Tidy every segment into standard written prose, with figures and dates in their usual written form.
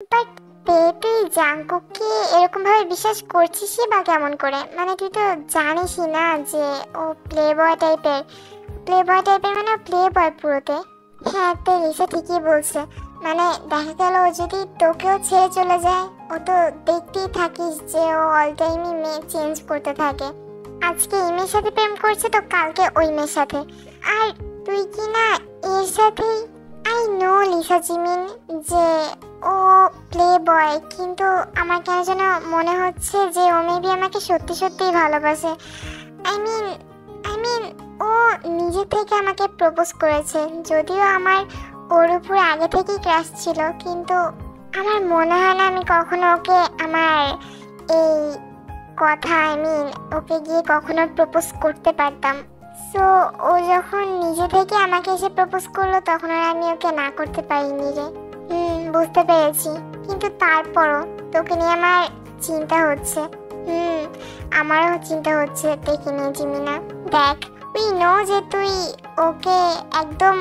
But তুই জাঙ্কুককে এরকম ভাবে বিশ্বাস করছিসই বা কেমন করে? মানে তুই তো জানিসই না যে ও প্লে বয় টাইপের মানে প্লে বয় পুরোতে। হ্যাঁ, তো লিসা ঠিকই বলছে। মানে দেখা গেল ও যদি তোকেও ছেড়ে চলে যায়, ও তো দেখতেই থাকিস যে ও অল টাইমই মেয়ে চেঞ্জ করতে থাকে। আজকে এই মেয়ের সাথে প্রেম করছে তো কালকে ওই মেয়ের সাথে। আর তুই কি না এর সাথেই। আই নো লিসা জিমিন যে ও প্লে বয়, কিন্তু আমার কেন যেন মনে হচ্ছে যে ও মেবি আমাকে সত্যি সত্যিই ভালোবাসে। আই মিন ও নিজে থেকে আমাকে প্রপোজ করেছে, যদিও আমার ওর উপর আগে থেকেই ক্রাশ ছিল, কিন্তু আমার মনে হয় না আমি কখনো ওকে আমার এই কথা ওকে গিয়ে কখনো প্রপোজ করতে পারতাম। সো ও যখন নিজে থেকে আমাকে এসে প্রপোজ করলো তখন আর আমি ওকে না করতে পারিনি রে। বুঝতে পেরেছি, কিন্তু তারপরও তোকে নিয়ে আমার চিন্তা হচ্ছে। আমারও চিন্তা হচ্ছে দেখে নিয়ে জিমিনা। দেখ, উই নো যে তুই ওকে একদম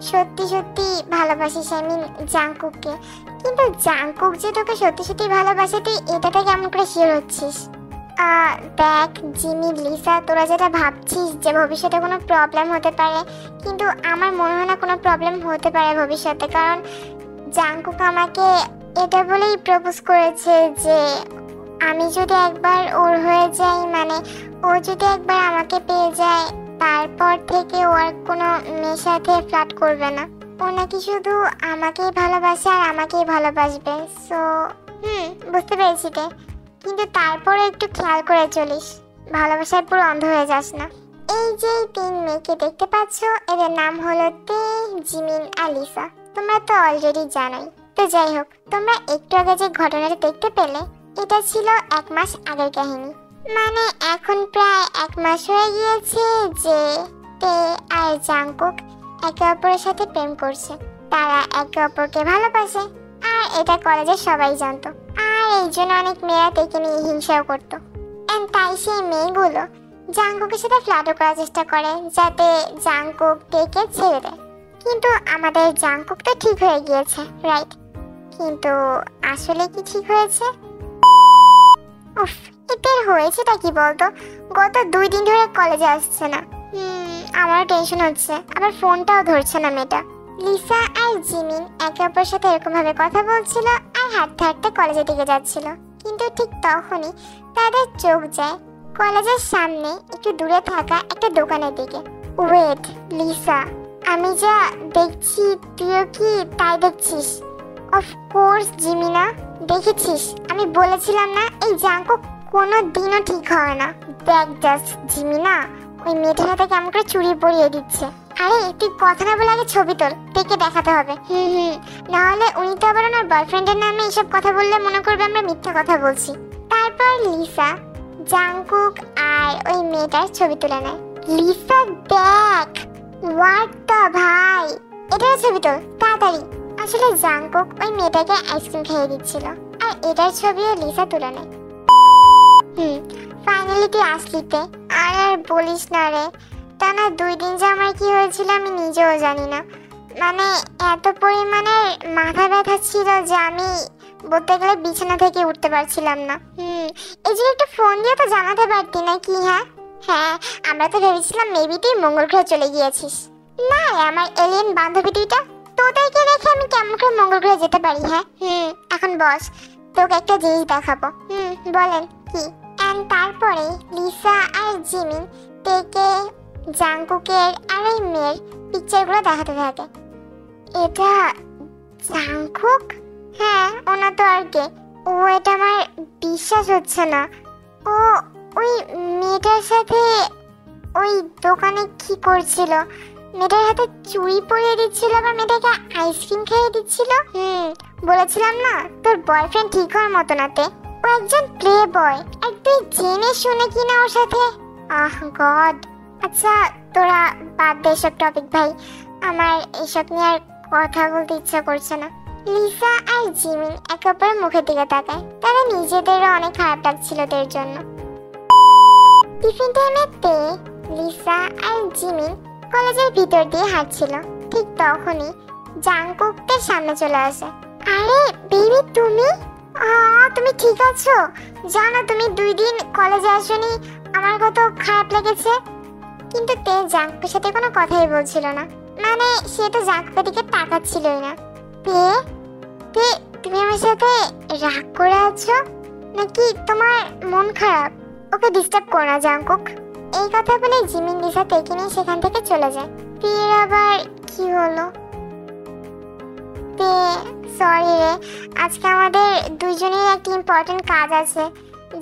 সত্যি সত্যি ভালোবাসিস, জাংকুককে, কিন্তু জাংকুক যে তোকে সত্যি সত্যি ভালোবাসে তুই এটাতে কেমন করে শিওর হচ্ছিস? দেখ জিমি, লিসা, তোরা যেটা ভাবছিস যে ভবিষ্যতে কোনো প্রবলেম হতে পারে, কিন্তু আমার মনে হয় না কোনো প্রবলেম হতে পারে ভবিষ্যতে। কারণ জাংকুক আমাকে এটা বলেই প্রপোজ করেছে যে আমি যদি একবার ওর হয়ে যাই, মানে ও যদি একবার আমাকে পেয়ে যায়, তারপর থেকে ও আর কোনো মেয়ের সাথে ফ্লার্ট করবে না। ও নাকি শুধু আমাকেই ভালোবাসে আর আমাকেই ভালোবাসবে। সো বুঝতে পেরেছি রে, কিন্তু তারপরে একটু খেয়াল করে চলিস, ভালোবাসায় পুরো অন্ধ হয়ে যাস না। এই যে 3 মেয়েকে দেখতে পাচ্ছ, এদের নাম হলো তে, জিমিন আর লিসা। তোমরা তো অলরেডি জানোই। তো যাই হোক, তোমরা একটু আগে যে ঘটনাটা দেখতে পেলে, এটা ছিল 1 মাস আগের কাহিনী। মানে এখন প্রায় 1 মাস হয়ে গিয়েছে যে তে আর জাংকুক একে অপরের সাথে প্রেম করছে। তারা একে অপরকে ভালোবাসে, আর এটা কলেজের সবাই জানতো। আর এই জন্য অনেক মেয়েরা তেকে নিয়ে হিংসাও করতো। এন্ড তাই সেই মেয়েগুলো জাংকুকের সাথে ফ্লার্টও করার চেষ্টা করে যাতে জাংকুক তেকে ছেড়ে দেয়। কিন্তু আমাদের জাংকুক তো ঠিক হয়ে গিয়েছে, রাইট? কিন্তু আসলে কি ঠিক হয়েছে? উফ, এদের হয়েছেটা কি বলতো? গত 2 দিন ধরে কলেজে আসছে না। আমারও টেনশন হচ্ছে, আবার ফোনটাও ধরছে না মেয়েটা। লিসা আর জিমিন একে অপরের সাথে এরকম ভাবে কথা বলছিল আর হাঁটতে হাঁটতে কলেজের দিকে যাচ্ছিল। কিন্তু ঠিক তখনই তাদের চোখ যায় কলেজের সামনে একটু দূরে থাকা একটা দোকানের দিকে। ওয়েট লিসা, আমি যা দেখছি তুইও কি তাই দেখছিস? অফকোর্স জিমিনা, দেখেছিস, আমি বলেছিলাম না এই জাংকুক কোনো দিনও ঠিক হয় না। দেখ জাস্ট জিমিনা, ওই মেয়েটার হাতে কেমন করে চুরি পরিয়ে দিচ্ছে। আরে তুই কথা না বলে আগে ছবি তোল, দেখে দেখাতে হবে। নাহলে উনি তো আবার ওনার বয়ফ্রেন্ডের নামে এইসব কথা বললে মনে করবে আমরা মিথ্যা কথা বলছি। তারপর লিসা জাংকুক আর ওই মেয়েটার ছবি তুলে নেয়। লিসা দেখ, হোয়াট দ্য ভাই, এটার ছবি তোল তাড়াতাড়ি। আসলে জাংকুক ওই মেয়েটাকে আইসক্রিম খেয়ে দিচ্ছিল, আর এটার ছবিও লিসা তুলে নেয়। ফাইনালি তুই আসলিতে। আর বলিস না রে, টানা 2 দিন যে আমার কি হয়েছিল আমি নিজেও জানি না। মানে এত পরিমাণে মাথা ব্যথা ছিল যে আমি বলতে গেলে বিছানা থেকে উঠতে পারছিলাম না। এই যে একটা ফোন দিয়ে তো জানাতে পারতি না কি? হ্যাঁ, আমরা তো ভেবেছিলাম মেবি তুই মঙ্গল গ্রহে চলে গিয়েছিস। না রে আমার এলিয়েন বান্ধবী দুইটা, তোদেরকে রেখে আমি কেমন করে মঙ্গল গ্রহে যেতে পারি? এখন বস, তোকে একটা জিনিস দেখাবো। বলেন কি? এন্ড তারপরে লিসা আর জিমিন তেকে, জাংকুকের আর ওই মেয়ের পিকচারগুলো দেখাতে থাকে। এটা জাংকুক? হ্যাঁ, ওনা তো আর কে। ও, এটা আমার বিশ্বাস হচ্ছে না। ও ওই মেয়েটার সাথে ওই দোকানে কি করছিল? মেয়েটার হাতে চুড়ি পরিয়ে দিচ্ছিল, বা মেয়েটাকে আইসক্রিম খেয়ে দিচ্ছিল। বলেছিলাম না তোর বয়ফ্রেন্ড ঠিক হওয়ার মতো নাতে। ও একজন প্লে বয়, আর তুই জেনে শুনে কিনা ওর সাথে। গড। আচ্ছা তোরা বাদ দে এসব টপিক ভাই, আমার এসব নিয়ে আর কথা বলতে ইচ্ছা করছে না। লিসা আর জিমিন একে অপরের মুখের দিকে তাকায়। তাদের নিজেদেরও অনেক খারাপ লাগছিল এর জন্য। টিফিন টাইমেতে লিসা আর জিমিন কলেজের ভিতর দিয়ে হাঁটছিল। ঠিক তখনই জাংকুকের সামনে চলে আসে। আরে বেবি তুমি তুমি ঠিক আছো? জানো তুমি 2 দিন কলেজে আসোনি, আমার কত খারাপ লেগেছে। কিন্তু তে জাঙ্কুকের সাথে কোনো কথাই বলছিল না, মানে সে তো জাঙ্কুকের দিকে তাকাচ্ছিলই না। তে তে তুমি আমার সাথে রাগ করে আছো নাকি তোমার মন খারাপ? ওকে ডিস্টার্ব করো না জাঙ্কুক। এই কথা বলে জিমিন লিসা তেকে নিয়ে সেখান থেকে চলে যায়। তের আবার কি হলো? তে সরি রে, আজকে আমাদের দুইজনের একটা ইম্পর্টেন্ট কাজ আছে,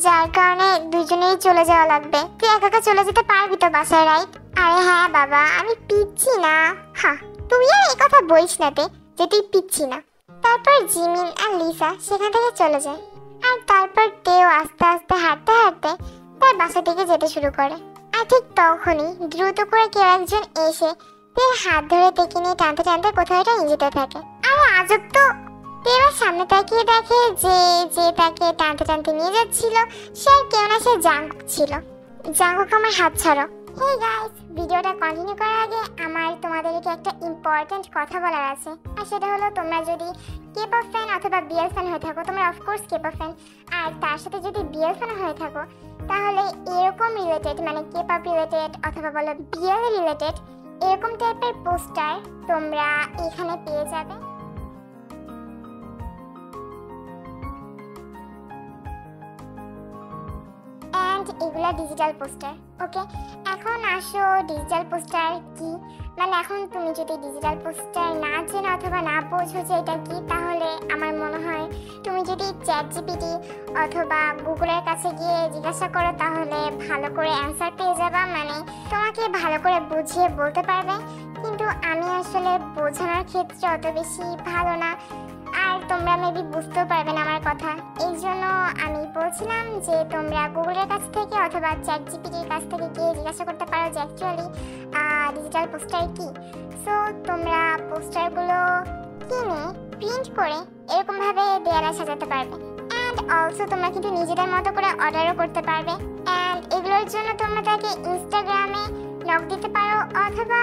যার কারণে দুইজনেই চলে যাওয়া লাগবে। তুই একা একা চলে যেতে পারবি তো বাসায়, রাইট? আরে হ্যাঁ বাবা, আমি পিচ্ছি না। হ্যাঁ, তুই আর এই কথা বলিস না তে যে তুই পিচ্ছি না। তারপর জিমিন আর লিসা সেখান থেকে চলে যায়, আর তারপর তেও আস্তে আস্তে হাঁটতে হাঁটতে তার বাসা থেকে যেতে শুরু করে। আর ঠিক তখনই দ্রুত করে কেউ একজন এসে তের হাত ধরে তেকে নিয়ে টানতে টানতে কোথাও একটা নিয়ে যেতে থাকে। আরে আজব তো, তেরা সামনে তাকিয়ে দেখে যে যে তাকে টানতে টানতে নিয়ে যাচ্ছিল সে আর কেউ না, সে জাঙ্কুক ছিল। জাঙ্কুক, আমার হাত ছাড়ো। হেই গাইস, ভিডিওটা কন্টিনিউ করার আগে আমার তোমাদেরকে একটা ইম্পর্টেন্ট কথা বলার আছে, আর সেটা হলো তোমরা যদি কে-পপ ফ্যান অথবা বিএল ফ্যান হয়ে থাকো, তোমরা অফকোর্স কে-পপ ফ্যান, আর তার সাথে যদি বিএল ফ্যান হয়ে থাকো, তাহলে এরকম রিলেটেড, মানে কে-পপ রিলেটেড অথবা বলো বিএল রিলেটেড, এরকম টাইপের পোস্টার তোমরা এখানে পেয়ে যাবে। এগুলা ডিজিটাল পোস্টার, ওকে? এখন আসো ডিজিটাল পোস্টার কি, মানে এখন তুমি যদি ডিজিটাল পোস্টার না চেনো অথবা না বোঝো যে এটা কি, তাহলে আমার মনে হয় তুমি যদি চ্যাটজিপিটি অথবা গুগলের কাছে গিয়ে জিজ্ঞাসা করো তাহলে ভালো করে অ্যান্সার পেয়ে যাবা, মানে তোমাকে ভালো করে বুঝিয়ে বলতে পারবে। কিন্তু আমি আসলে বোঝানোর ক্ষেত্রে অত বেশি ভালো না, আর তোমরা মেবি বুঝতেও পারবে না আমার কথা। এই জন্য আমি বলছিলাম যে তোমরা গুগলের কাছ থেকে অথবা চ্যাটজিপিটির কাছ থেকে গিয়ে জিজ্ঞাসা করতে পারো যে অ্যাকচুয়ালি ডিজিটাল পোস্টার কি। সো তোমরা পোস্টারগুলো কিনে প্রিন্ট করে এরকমভাবে দেয়ালে সাজাতে পারবে। অ্যান্ড অলসো তোমরা কিন্তু নিজেদের মতো করে অর্ডারও করতে পারবে। অ্যান্ড এগুলোর জন্য তোমরা তাকে ইনস্টাগ্রামে নক দিতে পারো অথবা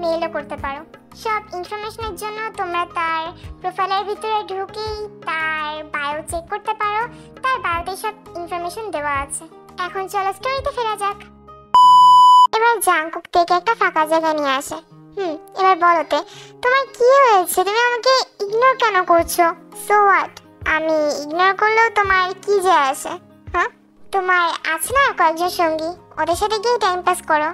মেইলও করতে পারো। সব ইনফরমেশনের জন্য তোমরা তার প্রোফাইলের ভিতরে ঢুকেই তার বায়ো চেক করতে পারো, তার বায়োতে সব ইনফরমেশন দেওয়া আছে। এখন চলো স্টোরিতে ফেরা যাক। এবার জাঙ্কুক থেকে একটা ফাঁকা জায়গা নিয়ে আসে। এবার বলতে তোমার কি হয়েছে, তুমি আমাকে ইগনোর কেন করছো? সো হোয়াট, আমি ইগনোর করলেও তোমার কি যায় আসে? হ্যাঁ, তোমার আছে না কয়েকজন সঙ্গী, ওদের সাথে গিয়ে টাইম পাস করো।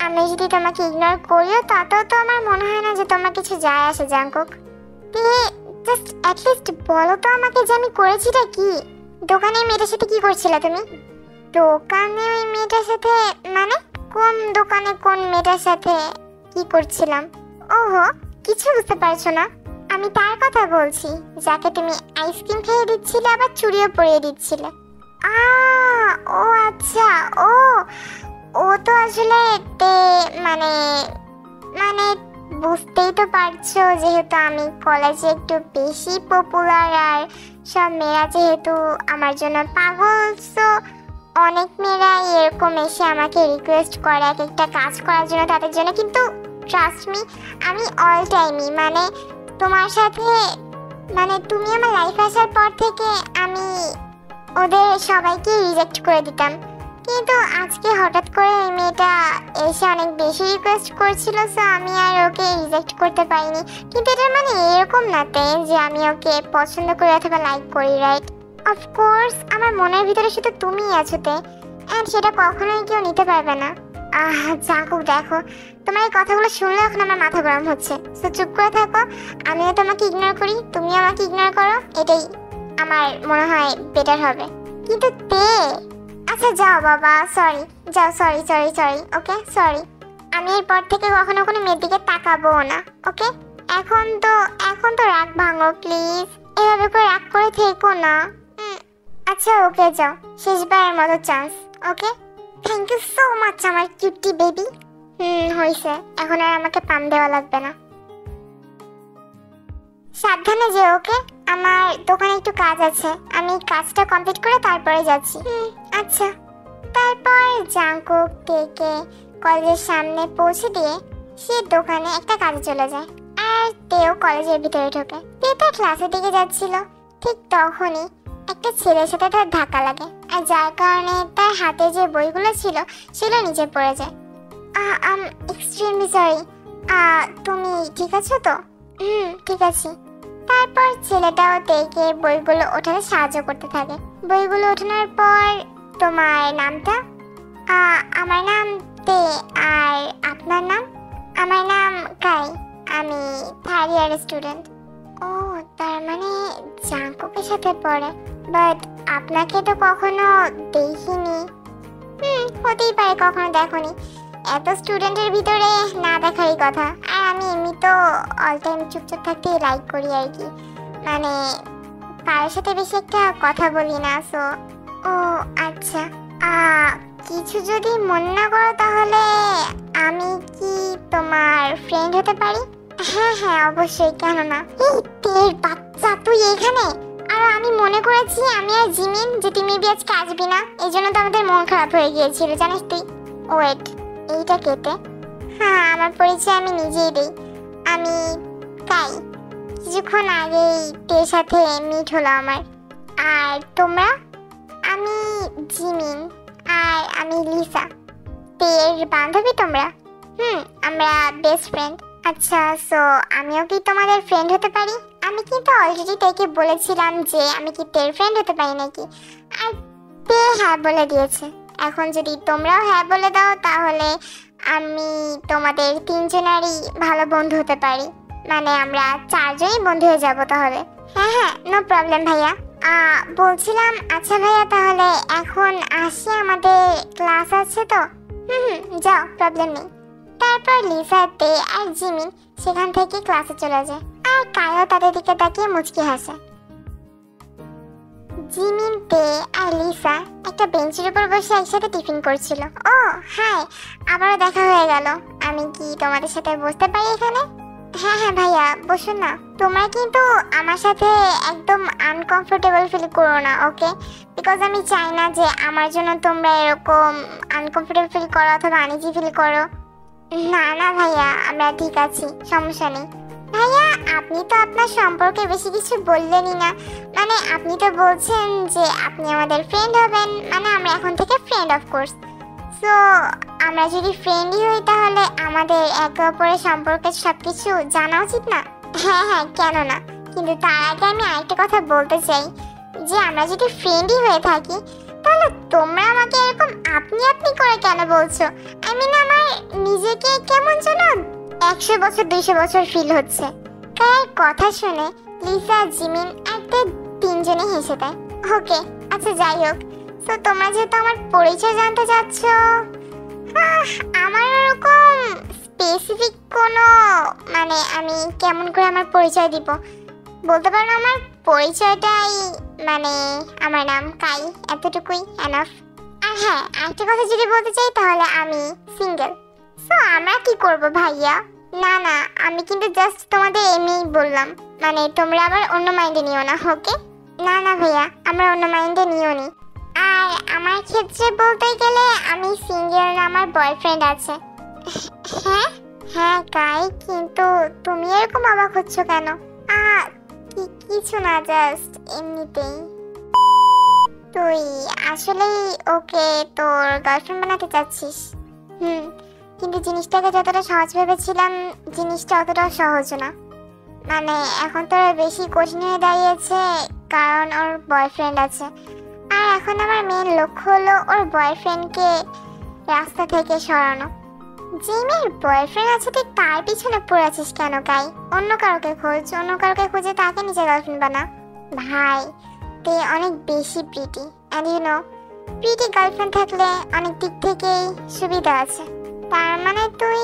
আমি যদি তোমাকে ইগনোর করিও তাতেও তো আমার মনে হয় না যে তোমার কিছু যায় আসে জাঙ্কুক। জাস্ট অ্যাটলিস্ট বলো তো আমাকে যে আমি করেছিটা কি। দোকানে মেয়েটার সাথে কি করছিলে তুমি? দোকানে ওই মেয়েটার সাথে মানে কোন দোকানে কোন মেয়েটার সাথে কি করছিলাম? ওহো, কিছু বুঝতে পারছো না? আমি তার কথা বলছি যাকে তুমি আইসক্রিম খেয়ে দিচ্ছিলে আবার চুড়িও পরিয়ে দিচ্ছিলে। ও আচ্ছা, ও তো আসলে মানে মানে বুঝতেই তো পারছো যেহেতু আমি কলেজে একটু বেশি পপুলার, আর সব মেয়েরা যেহেতু আমার জন্য পাগল, সো অনেক মেয়েরাই এরকম এসে আমাকে রিকোয়েস্ট করে এক একটা কাজ করার জন্য তাদের জন্য। কিন্তু ট্রাস্ট মি, আমি অল টাইমই মানে তোমার সাথে, মানে তুমি আমার লাইফে আসার পর থেকে আমি ওদের সবাইকে রিজেক্ট করে দিতাম। কিন্তু আজকে হঠাৎ করে ওই মেয়েটা এসে অনেক বেশি রিকোয়েস্ট করছিল, সো আমি আর ওকে রিজেক্ট করতে পারিনি। কিন্তু এটা মানে এরকম না যে আমি ওকে পছন্দ করি অথবা লাইক করি, রাইট? অফকোর্স আমার মনের ভিতরে শুধু তুমিই আছো অ্যান্ড সেটা কখনোই কেউ নিতে পারবে না। জাঙ্কুক দেখো, তোমার এই কথাগুলো শুনলে এখন আমার মাথা গরম হচ্ছে, সো চুপ করে থাকো। আমিও তোমাকে ইগনোর করি, তুমিও আমাকে ইগনোর করো, এটাই আমার মনে হয় বেটার হবে। কিন্তু আচ্ছা যাও বাবা, সরি, যাও, sorry sorry sorry okay, sorry. আমি এরপর থেকে কখনো কোনো মেয়ের দিকে তাকাবো না, ওকে? এখন তো রাগ ভাঙো প্লিজ, এভাবে করে রাগ করে থেকো না। আচ্ছা ওকে, যাও, শেষবারের মতো chance, okay? Thank you so much আমার কিউটি বেবি। হয়েছে, এখন আর আমাকে পাম দেওয়া লাগবে না। সাবধানে যে, ওকে? আমার দোকানে একটু কাজ আছে, আমি কাজটা কমপ্লিট করে তারপরে যাচ্ছি। আচ্ছা। তারপর জাঙ্কুক থেকে কলেজের সামনে পৌঁছে দিয়ে সে দোকানে একটা কাজে চলে যায়, আর তেও কলেজের ভিতরে ঢোকে। তার ক্লাসের দিকে যাচ্ছিল, ঠিক তখনই একটা ছেলের সাথে তার ধাক্কা লাগে, আর যার কারণে তার হাতে যে বইগুলো ছিল সেগুলো নিচে পড়ে যায়। আম এক্সট্রিমলি সরি। তুমি ঠিক আছো তো? ঠিক আছি। তারপর ছেলেটাও তেকে বইগুলো ওঠাতে সাহায্য করতে থাকে। বইগুলো ওঠানোর পর, তোমার নামটা? আমার নাম তে। আর আপনার নাম? আমার নাম কাই, আমি থার্ড ইয়ার স্টুডেন্ট। ও, তার মানে জাঙ্কুকের সাথে পড়ে। বাট আপনাকে তো কখনো দেখিনি। হতেই পারে কখনো দেখোনি, এত স্টুডেন্টের ভিতরে না দেখারই কথা। আর আমি এমনি তো অল টাইম চুপচাপ থাকতে লাইক করি আর কি, মানে কারোর সাথে বেশি একটা কথা বলি না। সো ও আচ্ছা, কিছু যদি মনে না করো তাহলে আমি কি তোমার ফ্রেন্ড হতে পারি? হ্যাঁ হ্যাঁ অবশ্যই, কেন না। এই তের বাচ্চা, তুই এখানে? আর আমি মনে করেছি আমি আর জিমিন যে তুই মেবি আজকে আসবি না, এই জন্য তো আমাদের মন খারাপ হয়ে গিয়েছিল জানিস তুই। ওয়েট, এইটা কেটে? হ্যাঁ, আমার পরিচয় আমি নিজেই দিই। আমি কাই, কিছুক্ষণ আগেই তের সাথে মিট হলো আমার। আর তোমরা? আমি জিমিন, আর আমি লিসা। তের বান্ধবী তোমরা? আমরা বেস্ট ফ্রেন্ড। আচ্ছা, সো আমিও কি তোমাদের ফ্রেন্ড হতে পারি? আমি কিন্তু অলরেডি তেকে বলেছিলাম যে আমি কি তের ফ্রেন্ড হতে পারি নাকি, আর তে হ্যাঁ বলে দিয়েছে। এখন যদি তোমরাও হ্যাঁ বলে দাও তাহলে আমি তোমাদের তিনজনেরই ভালো বন্ধু হতে পারি, মানে আমরা চারজনই বন্ধু হয়ে যাব তাহলে। হ্যাঁ হ্যাঁ, নো প্রবলেম ভাইয়া। বলছিলাম, আচ্ছা ভাইয়া তাহলে এখন আসি, আমাদের ক্লাস আছে তো। যাও, প্রবলেম নেই। তারপর লিসা, তে আর জিমিন সেখান থেকে ক্লাসে চলে যায়, আর কায়ও তাদের দিকে তাকিয়ে মুচকি হাসে। জিমিন, তে আর লিসা একটা বেঞ্চের উপর বসে একসাথে টিফিন করছিল। ও হাই, আবারও দেখা হয়ে গেল। আমি কি তোমাদের সাথে বসতে পারি এখানে? হ্যাঁ হ্যাঁ ভাইয়া, বসুন না। তোমরা কিন্তু আমার সাথে একদম আনকমফোর্টেবল ফিল করো না, ওকে? বিকজ আমি চাই না যে আমার জন্য তোমরা এরকম আনকমফোর্টেবল ফিল করো অথবা আনইজি ফিল করো। না না ভাইয়া, আমরা ঠিক আছি, সমস্যা নেই। ভাইয়া, আপনি তো আপনার সম্পর্কে বেশি কিছু বললেনই না। মানে আপনি তো বলছেন যে আপনি আমাদের ফ্রেন্ড হবেন, মানে আমরা এখন থেকে ফ্রেন্ড অফ কোর্স। সো আমরা যদি ফ্রেন্ডই হই তাহলে আমাদের একে অপরের সম্পর্কে সবকিছু জানা উচিত না? হ্যাঁ হ্যাঁ, কেন না। কিন্তু তার আগে আমি আরেকটা কথা বলতে চাই, যে আমরা যদি ফ্রেন্ডই হয়ে থাকি তাহলে তোমরা আমাকে এরকম আপনি আপনি করে কেন বলছো? আই মিন, আমার নিজেকে কেমন যেন 100 বছর 200 বছর ফিল হচ্ছে। তাই কথা শুনে লিসা, জিমিন আর তে তিনজনে হেসে দেয়। ওকে, আচ্ছা যাই হোক। তো তোমরা যেহেতু আমার পরিচয় জানতে চাচ্ছ, আমার ওরকম স্পেসিফিক কোনো, মানে আমি কেমন করে আমার পরিচয় দিব বলতে পারো। আমার পরিচয়টাই, মানে আমার নাম কাই, এতটুকুই এনাফ। আর হ্যাঁ, আরেকটা কথা যদি বলতে চাই তাহলে আমি সিঙ্গেল। সো আমরা কি করব ভাইয়া? না না, আমি কিন্তু জাস্ট তোমাদের এমনিই বললাম, মানে তোমরা আবার অন্য মাইন্ডে নিও না, ওকে? না না ভাইয়া, আমরা অন্য মাইন্ডে নিও নি। আর আমার ক্ষেত্রে বলতে গেলে আমি সিঙ্গেল, আমার বয়ফ্রেন্ড আছে। হ্যাঁ হ্যাঁ কাই, কিন্তু তুমি এরকম অবাক হচ্ছ কেন? কিছু না, জাস্ট এমনিতেই। তুই আসলেই ওকে তোর গার্লফ্রেন্ড বানাতে চাচ্ছিস? কিন্তু জিনিসটাকে যতটা সহজ ভেবেছিলাম, জিনিসটা অতটা সহজ না। মানে এখন তো বেশি কঠিন হয়ে দাঁড়িয়েছে, কারণ ওর বয়ফ্রেন্ড আছে। আর এখন আমার মেন লক্ষ্য হলো ওর বয়ফ্রেন্ডকে রাস্তা থেকে সরানো। যে মেয়ের বয়ফ্রেন্ড আছে তুই তার পিছনে পড়ে আছিস কেন কাই? অন্য কাউকে খোঁজ, অন্য কাউকে খুঁজে তাকে নিজের গার্লফ্রেন্ড বানা। ভাই, তুই অনেক বেশি pretty, and you know, pretty girlfriend থাকলে অনেক দিক থেকেই সুবিধা আছে। তার মানে তুই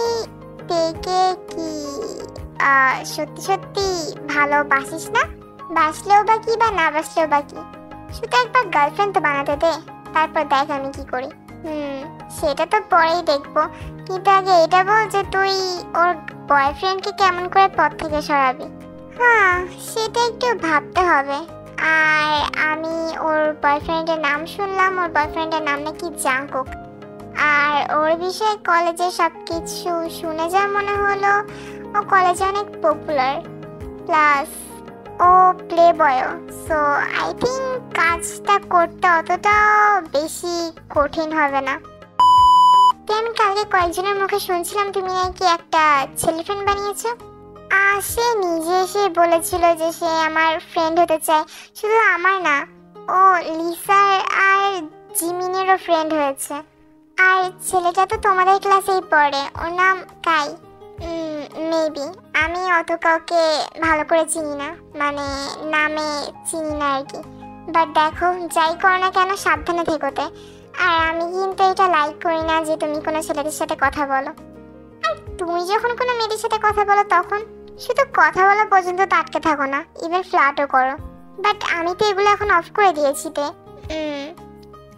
তেকে কি সত্যি সত্যি ভালোবাসিস না? বাসলেও বা কি, বা না বাসলেও বা কি, শুধু একবার গার্লফ্রেন্ড তো বানাতে দে, তারপর দেখ আমি কি করি। সেটা তো পরেই দেখবো, কিন্তু আগে এটা বল যে তুই ওর বয়ফ্রেন্ডকে কেমন করে পথ থেকে সরাবি। হ্যাঁ, সেটা একটু ভাবতে হবে। আর আমি ওর বয়ফ্রেন্ডের নাম শুনলাম, ওর বয়ফ্রেন্ডের নাম নাকি জাঙ্কুক। আর ওর বিষয়ে কলেজে সব কিছু শুনে যা মনে হলো, ও কলেজে অনেক পপুলার, প্লাস ও playboy, so I think কাজটা করতে অতটা বেশি কঠিন হবে না। আমি কালকে কয়েকজনের মুখে শুনছিলাম তুমি নাকি একটা ছেলে ফ্রেন্ড বানিয়েছো। সে নিজে এসে বলেছিল যে সে আমার ফ্রেন্ড হতে চায়, শুধু আমার না, ও লিসার আর জিমিনেরও ফ্রেন্ড হয়েছে। আর ছেলেটা তো তোমাদের ক্লাসেই পড়ে, ওর নাম কাই। মেবি, আমি অত কাউকে ভালো করে চিনি না, মানে নামে চিনি না আর কি। বাট দেখো, যাই করো না কেন সাবধানে থেকোতে। আর আমি কিন্তু এটা লাইক করি না যে তুমি কোনো ছেলেদের সাথে কথা বলো। আর তুমি যখন কোনো মেয়েদের সাথে কথা বলো তখন শুধু কথা বলা পর্যন্ত আটকে থাকো না, ইভেন ফ্লার্টও করো। বাট আমি তো এগুলো এখন অফ করে দিয়েছি তে।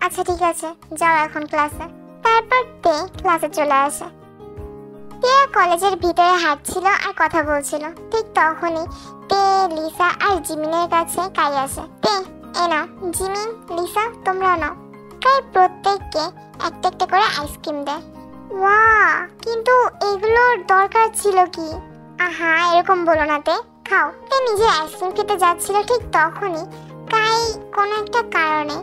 আচ্ছা ঠিক আছে, যাও এখন ক্লাসে। তারপর তে ক্লাসে চলে আসে। তে কলেজের ভিতরে হাঁটছিল আর কথা বলছিল, ঠিক তখনই তে, লিসা আর জিমিনের কাছে কাই আসে। তে, এ নাও জিমিন, লিসা তোমরা নাও। কাই প্রত্যেককে একটা একটা করে আইসক্রিম দেয়। ওয়াও, কিন্তু এগুলোর দরকার ছিল কি? আহা, এরকম বলো না তে, খাও। তে নিজে আইসক্রিম খেতে যাচ্ছিল, ঠিক তখনই কাই কোনো একটা কারণে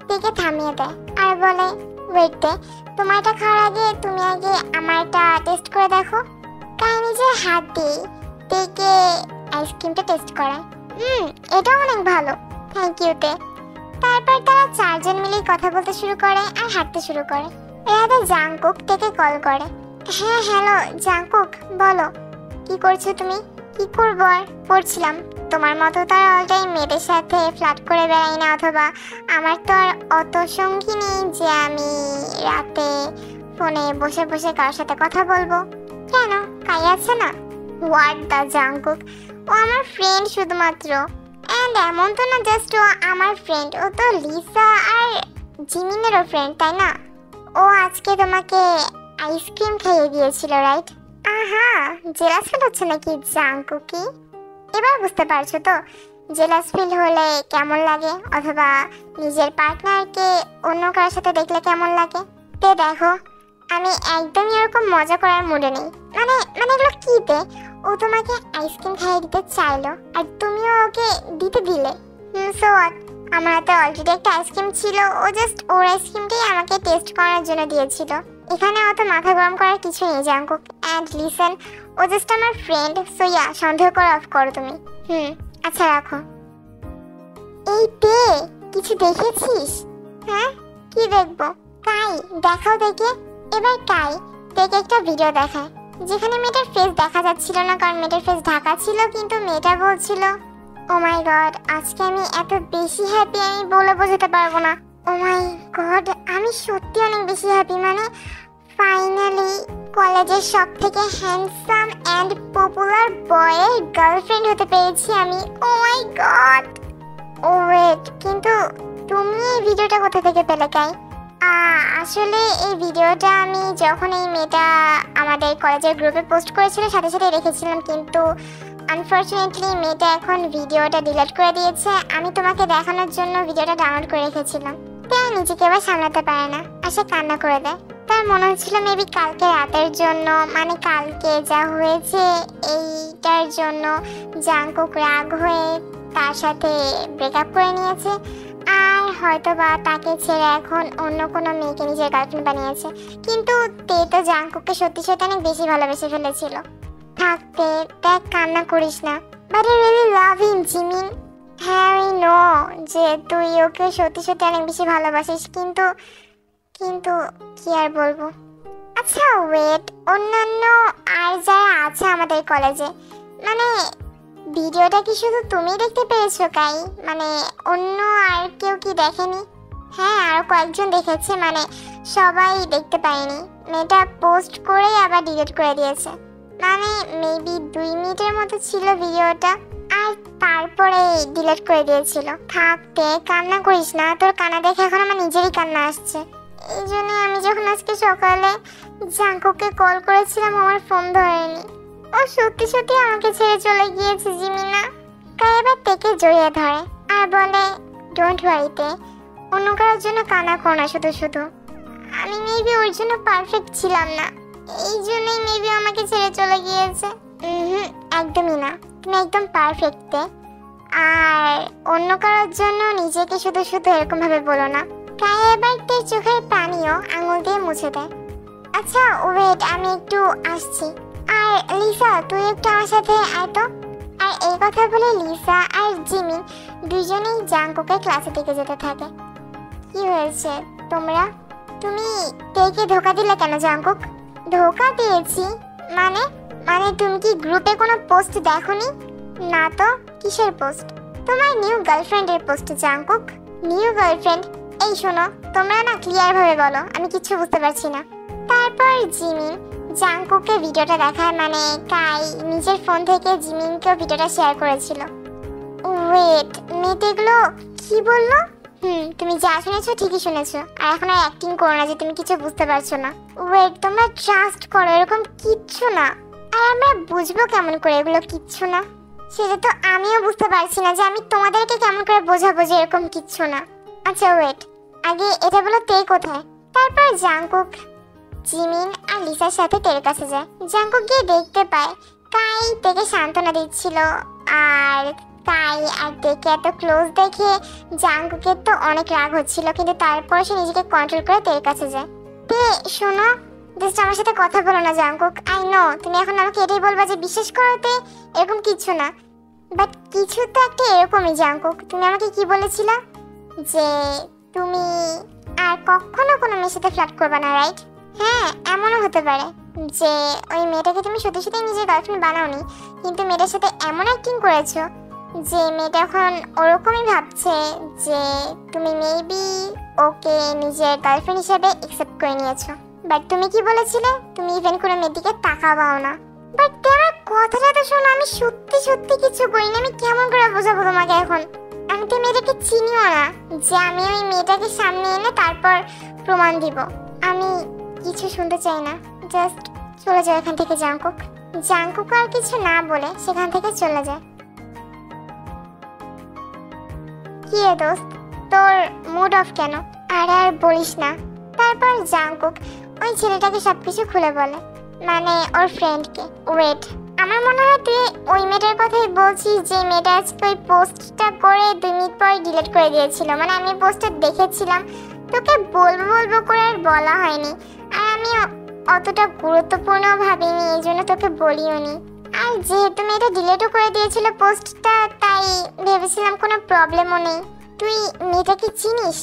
তেকে থামিয়ে দেয় আর বলে, ওয়েট তে, তোমার এটা খাওয়ার আগে তুমি আগে আমার এটা টেস্ট করে দেখো। কাই নিজের হাত দিয়ে তেকে আইসক্রিমটা টেস্ট করায়। এটা অনেক ভালো, থ্যাংক ইউ তে। তারপর তারা চারজন মিলেই কথা বলতে শুরু করে আর হাঁটতে শুরু করে। এরাতে জাংকুক তেকে কল করে। হ্যাঁ হ্যালো জাংকুক, বলো কি করছো তুমি? কি করবো আর, পড়ছিলাম। তোমার মতো তো আর অল টাইম মেয়েদের সাথে ফ্লার্ট করে বেড়াই না, অথবা আমার তো আর অত সঙ্গী নেই যে আমি রাতে ফোনে বসে বসে কারোর সাথে কথা বলবো। কেন, কাই আছে না? হোয়াট দ্য জাংকুক, ও আমার ফ্রেন্ড শুধুমাত্র। অ্যান্ড এমন তো না জাস্ট ও আমার ফ্রেন্ড, ও তো লিসা আর জিমিনেরও ফ্রেন্ড, তাই না? ও আজকে তোমাকে আইসক্রিম খাইয়ে দিয়েছিল, রাইট? আহা, জেলাস ফিল হচ্ছে নাকি জাংকুকি? এবার বুঝতে পারছো তো জেলাস ফিল হলে কেমন লাগে, অথবা নিজের পার্টনারকে অন্য কারোর সাথে দেখলে কেমন লাগে। তে দেখো, আমি একদমই এরকম মজা করার মুডে নেই। মানে এগুলো কি তে? ও তোমাকে আইসক্রিম খাইয়ে দিতে চাইলো আর তুমিও ওকে দিতে দিলে। সো হোয়াট, আমার হাতে অলরেডি একটা আইসক্রিম ছিল, ও জাস্ট ওর আইসক্রিমটাই আমাকে টেস্ট করার জন্য দিয়েছিল। এখানে অত মাথা গরম করার কিছু নেই জাংকুক। অ্যান্ড লিসেন, ও জাস্ট আমার ফ্রেন্ড, সো ইয়া, সন্দেহ করে অফ করো তুমি। আচ্ছা রাখো। এই তে, কিছু দেখেছিস? হ্যাঁ, কি দেখবো? কাই, দেখাও দেখে। এবার কাই দেখে একটা ভিডিও দেখায় যেখানে মেয়েটার ফেস দেখা যাচ্ছিল না, কারণ মেয়েটার ফেস ঢাকা ছিল, কিন্তু মেয়েটা বলছিল, ও মাই গড, আজকে আমি এত বেশি হ্যাপি আমি বলে বোঝাতে পারবো না। ও মাই গড, আমি সত্যি অনেক বেশি হ্যাপি। মানে ফাইনালি কলেজের সব থেকে হ্যান্ডসাম অ্যান্ড পপুলার বয়ের গার্লফ্রেন্ড হতে পেরেছি আমি। ও মাই গড। ও ওয়েট, কিন্তু তুমি এই ভিডিওটা কোথা থেকে পেলে কাই? আসলে এই ভিডিওটা আমি যখন এই মেয়েটা আমাদের কলেজের গ্রুপে পোস্ট করেছিল সাথে সাথে রেখেছিলাম, কিন্তু আনফরচুনেটলি মেয়েটা এখন ভিডিওটা ডিলিট করে দিয়েছে। আমি তোমাকে দেখানোর জন্য ভিডিওটা ডাউনলোড করে রেখেছিলাম। তাই নিজেকে এবার সামলাতে পারে না আর সে কান্না করে দেয়। তার মনে হচ্ছিল মেবি কালকে রাতের জন্য, মানে কালকে যা হয়েছে এইটার জন্য জাংকুক রাগ হয়ে তার সাথে ব্রেকআপ করে নিয়েছে, আর হয়তো বা তাকে ছেড়ে এখন অন্য কোনো মেয়েকে নিজের গার্লফ্রেন্ড বানিয়েছে। কিন্তু তে তো জাংকুককে সত্যি সত্যি অনেক বেশি ভালোবেসে ফেলেছিল। থাকতে দেখ, কান্না করিস না। But I really love him Jimin. হ্যাঁ আই নো যে তুই ওকে সত্যি সত্যি অনেক বেশি ভালোবাসিস, কিন্তু কিন্তু কি আর বলবো। আচ্ছা ওয়েট, অন্যান্য আর যারা আছে আমাদের কলেজে, মানে ভিডিওটা কি শুধু তুমি দেখতে পেয়েছো কাই? মানে অন্য আর কেউ কি দেখেনি? হ্যাঁ, আরো কয়েকজন দেখেছে, মানে সবাই দেখতে পায়নি। মেয়েটা পোস্ট করে আবার ডিলিট করে দিয়েছে। মানে মেবি 2 মিনিটের মতো ছিল ভিডিওটা, আর তারপরে ডিলিট করে দিয়েছিল। থাকতে কান্না করিস না, তোর কান্না দেখে এখন আমার নিজেরই কান্না আসছে। এই জন্য আমি যখন আজকে সকালে জাংকুককে কল করেছিলাম, আমার ফোন ধরেনি। ও সত্যি সত্যি আমাকে ছেড়ে চলে গিয়েছে জিমিনা। কাই এবার তেকে জড়িয়ে ধরে আর বলে, ডোন্ট ওয়ারিতে, অন্য কারোর জন্য কান্না করো না শুধু শুধু। আমি মেবি ওর জন্য পারফেক্ট ছিলাম না, এই জন্যই মেবি আমাকে ছেড়ে চলে গিয়েছে। একদমই না, তুমি একদম পারফেক্ট তে। আর অন্য কারোর জন্য নিজেকে শুধু শুধু এরকম ভাবে বলো না। কায়া এবার তার চোখের পানিও আঙুল দিয়ে মুছে দেয়। আচ্ছা ওয়েট, আমি একটু আসছি। আর লিসা তুই একটু আমার সাথে আয় তো। আর এই কথা বলে লিসা আর জিমিন দুজনেই জাঙ্কুকের ক্লাসের দিকে যেতে থাকে। কি হয়েছে তোমরা? তুমি তেকে ধোকা দিলে কেন জাঙ্কুক? ধোকা দিয়েছি মানে? মানে তুমি কি গ্রুপে কোনো পোস্ট দেখোনি? না তো, কিসের পোস্ট? তোমার নিউ গার্লফ্রেন্ডের পোস্ট জাঙ্কুক। New girlfriend? এই শোনো, তোমরা না ক্লিয়ার ভাবে বলো, আমি কিচ্ছু বুঝতে পারছি না। তারপর জিমিন জাঙ্কুককে ভিডিওটা দেখায়, মানে কাই নিজের ফোন থেকে জিমিনকেও ভিডিওটা শেয়ার করেছিল। ওয়েট, মেয়েগুলো কি বললো? তুমি যা শুনেছো ঠিকই শুনেছো, আর এখন আর অ্যাক্টিং করো না যে তুমি কিছু বুঝতে পারছো না। ওয়েট, তোমরা ট্রাস্ট করো, এরকম কিচ্ছু না। আর আমরা বুঝবো কেমন করে এগুলো কিচ্ছু না? সেটা তো আমিও বুঝতে পারছি না যে আমি তোমাদেরকে কেমন করে বোঝাবো যে এরকম কিচ্ছু না। আচ্ছা ওয়েট, আগে এটা বলো তে কোথায়? তারপর জাঙ্কুক জিমিন আর লিসার সাথে তের কাছে যায়। জাঙ্কুক গিয়ে দেখতে পায় কাই তেকে সান্ত্বনা দিচ্ছিল, আর কাই আর তেকে এত ক্লোজ দেখে জাঙ্কুকের তো অনেক রাগ হচ্ছিল, কিন্তু তারপর সে নিজেকে কন্ট্রোল করে তের কাছে যায়। তে শোনো, জাস্ট আমার সাথে কথা বলো না জাঙ্কুক। আই নো তুমি এখন আমাকে এটাই বলবা যে বিশ্বাস করতে এরকম কিছু না, বাট কিছু তো একটা এরকমই জাঙ্কুক। তুমি আমাকে কি বলেছিলে যে তুমি আর কখনো কোনো মেয়ের সাথে ফ্লার্ট করবে না, রাইট? হ্যাঁ, এমনও হতে পারে যে ওই মেয়েটাকে তুমি সত্যি সত্যি নিজের গার্লফ্রেন্ড বানাওনি, কিন্তু মেয়েটার সাথে এমন অ্যাক্টিং করেছো যে মেয়েটা এখন ওরকমই ভাবছে যে তুমি মেবি ওকে নিজের গার্লফ্রেন্ড হিসেবে অ্যাকসেপ্ট করে নিয়েছো। বাট তুমি কি বলেছিলে? তুমি ইভেন কোনো মেয়ের দিকে তাকাবাও না। বাট তোমার কথাটা তো শোনো, আমি সত্যি সত্যি কিছু করিনি। আমি কেমন করে বোঝাবো তোমাকে এখন? আমি তো মেয়েটাকে চিনিও না যে আমি ওই মেয়েটাকে সামনে এনে তারপর প্রমাণ দিব। আমি কিছু শুনতে চাই না, জাস্ট চলে যাও এখান থেকে জাঙ্কুক। জাঙ্কুক আর কিছু না বলে সেখান থেকে চলে যায়। কি রে দোস্ত, তোর মুড অফ কেন? আরে আর বলিস না। তারপর জাঙ্কুক ওই ছেলেটাকে সবকিছু খুলে বলে, মানে ওর ফ্রেন্ডকে। ওয়েট, আমার মনে হয় তুই ওই মেয়েটার কথাই বলছিস যে মেয়েটা আজকে ওই পোস্টটা করে 2 মিনিট পর ডিলিট করে দিয়েছিল। মানে আমি পোস্টটা দেখেছিলাম, তোকে বলবো বলবো করে আর বলা হয়নি, আর আমি অতটা গুরুত্বপূর্ণ ভাবিনি, এই জন্য তোকে বলিও নি। আর যেহেতু মেয়েটা ডিলিটও করে দিয়েছিল পোস্টটা, তাই ভেবেছিলাম কোনো প্রবলেমও নেই। তুই মেয়েটাকে চিনিস?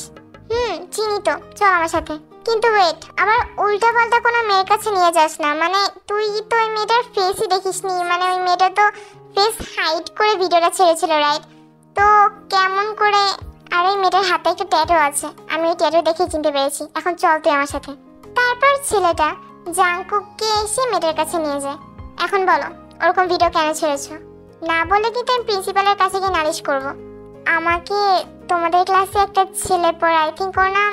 চিনি তো, চল আমার সাথে। কিন্তু ওয়েট, আবার উল্টা পাল্টা কোনো মেয়ের কাছে নিয়ে যাস না। মানে তুই তো ওই মেয়েটার ফেসই দেখিসনি, মানে ওই মেয়েটা তো ফেস হাইড করে ভিডিওটা ছেড়েছিল, রাইট? তো কেমন করে? আর ওই মেয়েটার হাতে একটা ট্যাটু আছে, আমি ওই ট্যাটু দেখে চিনতে পেরেছি। এখন চল তুই আমার সাথে। তারপর ছেলেটা জাঙ্কুককে এসে মেয়েটার কাছে নিয়ে যায়। এখন বলো ওরকম ভিডিও কেন ছেড়েছো? না বলে কিন্তু আমি প্রিন্সিপালের কাছে গিয়ে নালিশ করব। আমাকে তোমাদের ক্লাসে একটা ছেলে পড়ে, আই থিঙ্ক ওর নাম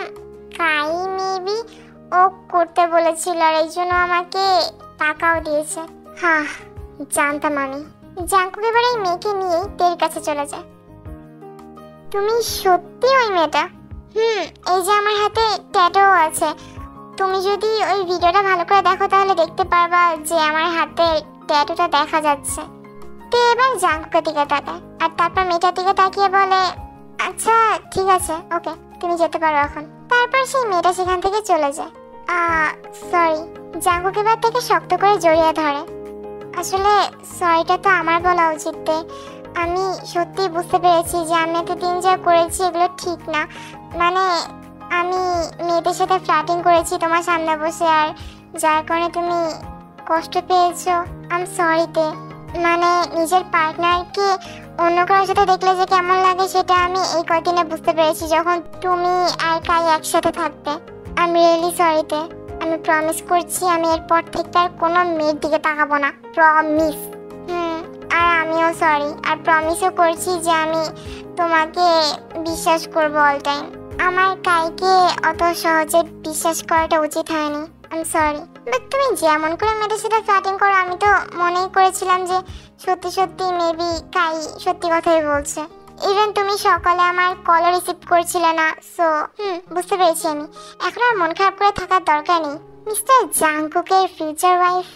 কাই মেবি, ও করতে বলেছিল, আর এই জন্য আমাকে টাকাও দিয়েছে। হ্যাঁ জানতাম আমি। জাঙ্কুক এবার এই মেয়েকে নিয়েই তের কাছে চলে যায়। তুমি সত্যি ওই মেয়েটা? এই যে আমার হাতে ট্যাটু আছে, তুমি যদি ওই ভিডিওটা ভালো করে দেখো তাহলে দেখতে পারবা যে আমার হাতে ট্যাটুটা দেখা যাচ্ছে। তো এবার জাঙ্কুকের দিকে তাকায়, আর তারপর মেয়েটার দিকে তাকিয়ে বলে, আচ্ছা ঠিক আছে, ওকে তুমি যেতে পারো এখন। তারপর সেই মেয়েটা সেখান থেকে চলে যায়। সরি। জাঙ্কুক এবার তাকে শক্ত করে জড়িয়ে ধরে। আসলে সরিটা তো আমার বলা উচিত। আমি সত্যি বুঝতে পেরেছি যে আমি এতদিন যা করেছি এগুলো ঠিক না। মানে আমি মেয়েদের সাথে ফ্লার্টিং করেছি তোমার সামনে বসে, আর যার কারণে তুমি কষ্ট পেয়েছো। আই এম সরিতে। মানে নিজের পার্টনারকে অন্য কারোর সাথে দেখলে যে কেমন লাগে সেটা আমি এই কয়দিনে বুঝতে পেরেছি যখন তুমি আর কাই একসাথে থাকতে। আই এম রিয়েলি সরিতে। আমি প্রমিস করছি আমি এরপর থেকে আর কোনো মেয়ের দিকে তাকাবো না, প্রমিস। আর আমিও সরি, আর প্রমিসও করছি যে আমি তোমাকে বিশ্বাস করবো অল টাইম। আমার কাইকে অত সহজে বিশ্বাস করাটা উচিত হয়নি। I am sorry. বাট তুমি যেমন করে মেয়েদের সাথে ফ্লার্টিং করো, আমি তো মনেই করেছিলাম যে সত্যি সত্যি মেবি কাই সত্যি কথাই বলছে। ইভেন তুমি সকালে আমার কলও রিসিভ করছিলে না। সো বুঝতে পেরেছি আমি। এখন আর মন খারাপ করে থাকার দরকার নেই। মিস্টার জাঙ্কুকের ফিউচার ওয়াইফ।